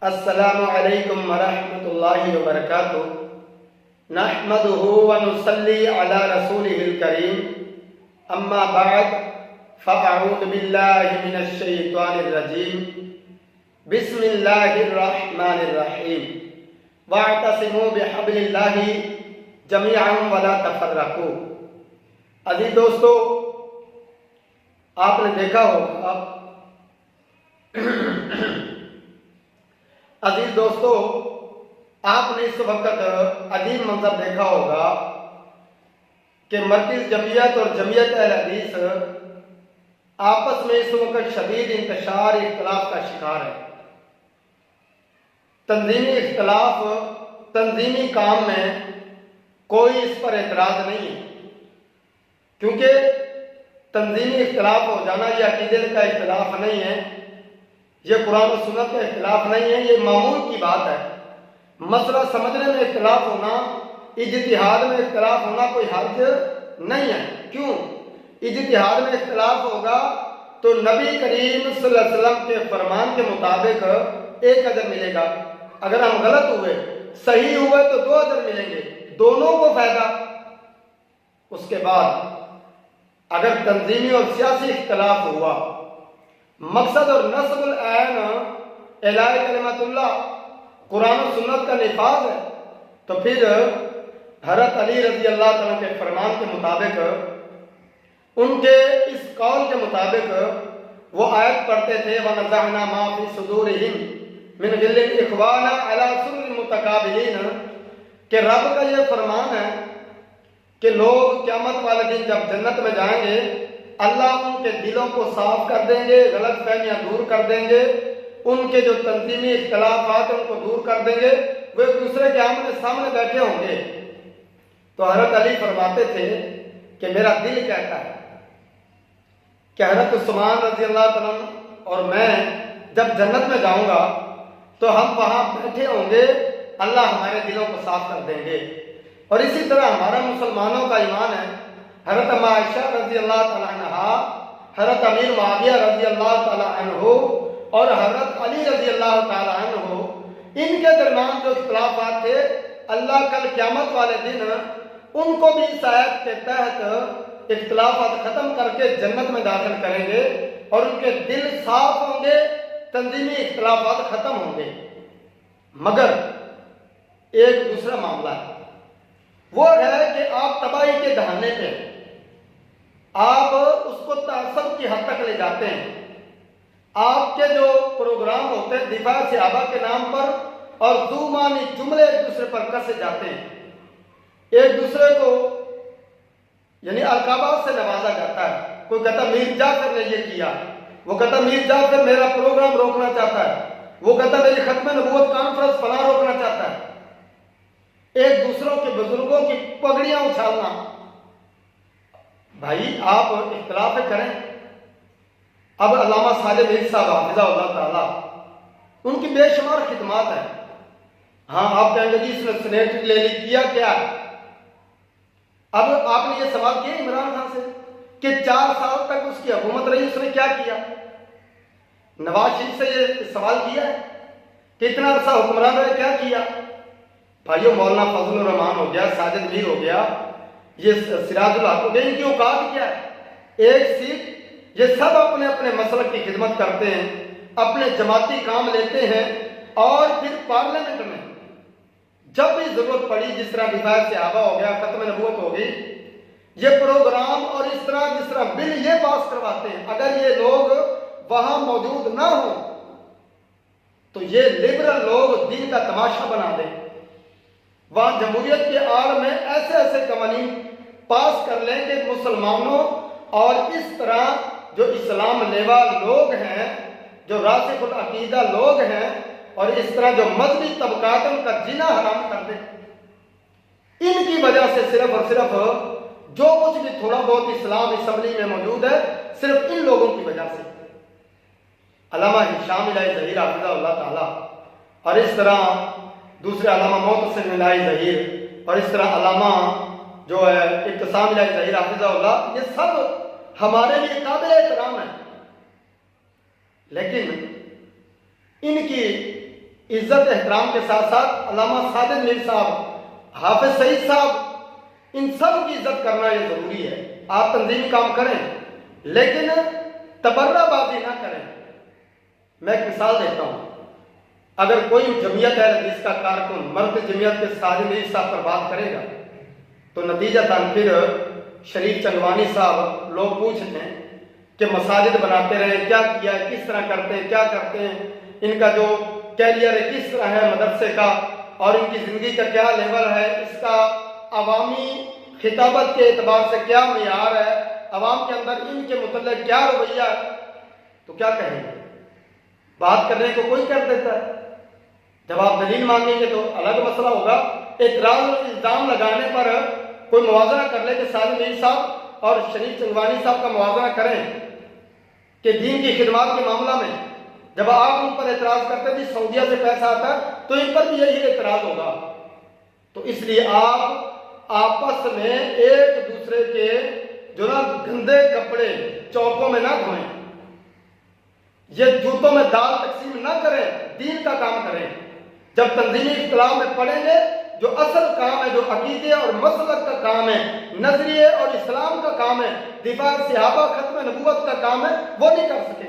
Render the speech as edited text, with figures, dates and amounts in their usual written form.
السلام علیکم ورحمۃ اللہ وبرکاتہ نحمده ونصلی علی رسولہ الکریم اما بعد فاعوذ باللہ من الشیطان الرجیم بسم اللہ الرحمن الرحیم واعتصموا بحبل اللہ جمیعا ولا تفرقوا۔ عزیز دوستو، آپ نے دیکھا ہوگا عزیز دوستو آپ نے اس وقت عجیب منظر دیکھا ہوگا کہ مرکز جمعیت اور جمعیت اہل حدیث آپس میں اس وقت شدید انتشار اختلاف کا شکار ہے۔ تنظیمی اختلاف، تنظیمی کام میں کوئی اس پر اعتراض نہیں ہے، کیونکہ تنظیمی اختلاف ہو جانا یہ عقیدے کا اختلاف نہیں ہے، یہ قرآن و سنت کا اختلاف نہیں ہے، یہ معمول کی بات ہے۔ مسئلہ سمجھنے میں اختلاف ہونا، اجتہاد میں اختلاف ہونا کوئی حرج نہیں ہے۔ کیوں؟ اجتہاد میں اختلاف ہوگا تو نبی کریم صلی اللہ علیہ وسلم کے فرمان کے مطابق ایک اجر ملے گا، اگر ہم غلط ہوئے صحیح ہوئے تو 2 اجر ملیں گے، دونوں کو فائدہ۔ اس کے بعد اگر تنظیمی اور سیاسی اختلاف ہوا، مقصد اور نصب العین اعلاء کلمت اللہ، قرآن و سنت کا نفاذ ہے، تو پھر حضرت علی رضی اللہ تعالیٰ کے فرمان کے مطابق، ان کے اس قول کے مطابق وہ آیت پڑھتے تھے وَنَزَعْنَا مَا فِي صُدُورِهِمْ مِنْ غِلٍّ إِخْوَانًا عَلَىٰ سُرُرٍ مُتَقَابِلِينَ، کہ رب کا یہ فرمان ہے کہ لوگ قیامت والے دن جب جنت میں جائیں گے، اللہ ان کے دلوں کو صاف کر دیں گے، غلط فہمیاں دور کر دیں گے، ان کے جو تنظیمی اختلافات ہیں ان کو دور کر دیں گے، وہ ایک دوسرے کے آمنے سامنے بیٹھے ہوں گے۔ تو حضرت علی فرماتے تھے کہ میرا دل کہتا ہے کہ حضرت عثمان رضی اللہ تعالیٰ اور میں جب جنت میں جاؤں گا تو ہم وہاں بیٹھے ہوں گے، اللہ ہمارے دلوں کو صاف کر دیں گے۔ اور اسی طرح ہمارا مسلمانوں کا ایمان ہے، حضرت عائشہ رضی اللہ تعالیٰ عنہ، حضرت امیر معاویہ رضی اللہ تعالیٰ عنہ اور حضرت علی رضی اللہ تعالیٰ عنہ، ان کے درمیان جو اختلافات تھے، اللہ کل قیامت والے دن ان کو بھی اس آیت کے تحت اختلافات ختم کر کے جنت میں داخل کریں گے اور ان کے دل صاف ہوں گے، تنظیمی اختلافات ختم ہوں گے۔ مگر ایک دوسرا معاملہ ہے، وہ ہے کہ آپ تباہی کے دہانے پہ آپ اس کو تعصب کی حد تک لے جاتے ہیں۔ آپ کے جو پروگرام ہوتے ہیں دفاع صحابہ کے نام پر اور دو معنی جملے ایک دوسرے پر کسے جاتے ہیں، ایک دوسرے کو یعنی القابات سے نوازا جاتا ہے۔ کوئی کہتا میر جعفر نے یہ کیا، وہ کہتا میر جعفر میرا پروگرام روکنا چاہتا ہے، وہ کہتا میری ختم نبوت کانفرنس فلاں روکنا چاہتا ہے۔ ایک دوسروں کے بزرگوں کی پگڑیاں اچھالنا۔ بھائی آپ اختلاف کریں۔ اب علامہ ساجد عید صاحب حافظہ اللہ تعالیٰ، ان کی بے شمار خدمات ہیں۔ ہاں آپ کہیں گے جی اس نے سینیٹ لے لی، کیا کیا؟ اب آپ نے یہ سوال کیا عمران خان سے کہ 4 سال تک اس کی حکومت رہی، اس نے کیا کیا؟ نواز شریف سے یہ سوال کیا ہے کہ اتنا عرصہ حکمران رہے، کیا کیا؟ بھائیو مولانا فضل الرحمان ہو گیا، ساجد میر ہو گیا، یہ سراج الحق ہو گیا، ان کی اوقات کیا ہے؟ ایک سیٹ۔ یہ سب اپنے اپنے مسلک کی خدمت کرتے ہیں، اپنے جماعتی کام لیتے ہیں، اور پھر پارلیمنٹ میں جب بھی ضرورت پڑی، جس طرح دفاع صحابہ ہو گیا، ختم نبوت ہو گئی، یہ پروگرام اور اس طرح جس طرح بل یہ پاس کرواتے ہیں، اگر یہ لوگ وہاں موجود نہ ہوں تو یہ لبرل لوگ دین کا تماشا بنا دیں، وہاں جمہوریت کے آڑ میں ایسے ایسے قوانین پاس کر لیں کہ مسلمانوں اور اس طرح جو اسلام لیوا لوگ ہیں، جو راسخ العقیدہ لوگ ہیں، اور اس طرح جو مذہبی طبقات ان کا جینا حرام کر دیں۔ ان کی وجہ سے صرف اور صرف جو کچھ بھی تھوڑا بہت اسلام اسمبلی میں موجود ہے، صرف ان لوگوں کی وجہ سے۔ علامہ ہشام الہی ظہیر حافظہ اللہ تعالیٰ، اور اس طرح دوسرے علامہ محتسب الہی ظہیر، اور اس طرح علامہ جو ہے ابتسام الہی ظہیر حافظہ اللہ، یہ سب ہمارے لیے قابل احترام ہے، لیکن ان کی عزت احترام کے ساتھ ساتھ علامہ ساجد میر صاحب، حافظ سعید صاحب، ان سب کی عزت کرنا یہ ضروری ہے۔ آپ تنظیمی کام کریں لیکن تبرہ بازی نہ کریں۔ میں ایک مثال دیتا ہوں، اگر کوئی جمعیت ہے حدیث کا کارکن مرکز جمعیت کے ساجد میر صاحب پر بات کرے گا تو نتیجہ پھر شریف چنگوانی صاحب لوگ پوچھتے ہیں کہ مساجد بناتے رہے، کیا کیا ہے، کس طرح کرتے ہیں، کیا کرتے ہیں، ان کا جو کیریئر ہے کس طرح ہے مدرسے کا، اور ان کی زندگی کا کیا لیول ہے، اس کا عوامی خطابت کے اعتبار سے کیا معیار ہے، عوام کے اندر ان کے متعلق کیا رویہ ہے، تو کیا کہیں گے؟ بات کرنے کو کوئی کر دیتا ہے، جب آپ دلیل مانگیں گے تو الگ مسئلہ ہوگا۔ اعتراض اور الزام لگانے پر کوئی موازنہ کر لے کہ ساجد میر صاحب اور شریف چنگوانی صاحب کا موازنہ کریں کہ دین کی خدمات کے معاملہ میں جب آپ ان پر اعتراض کرتے تھے سعودیہ سے پیسہ آتا ہے تو ان پر بھی یہی اعتراض ہوگا۔ تو اس لیے آپ آپس میں ایک دوسرے کے جو نا گندے کپڑے چوکوں میں نہ دھوئیں، یہ جوتوں میں دال تقسیم نہ کریں، دین کا کام کریں۔ جب تنظیمی اختلاف میں پڑیں گے، جو اصل کام ہے، جو عقیدے اور مسلک کا کام ہے، نظریے اور اسلام کا کام ہے، دفاع صحابہ ختم نبوت کا کام ہے، وہ نہیں کر سکیں۔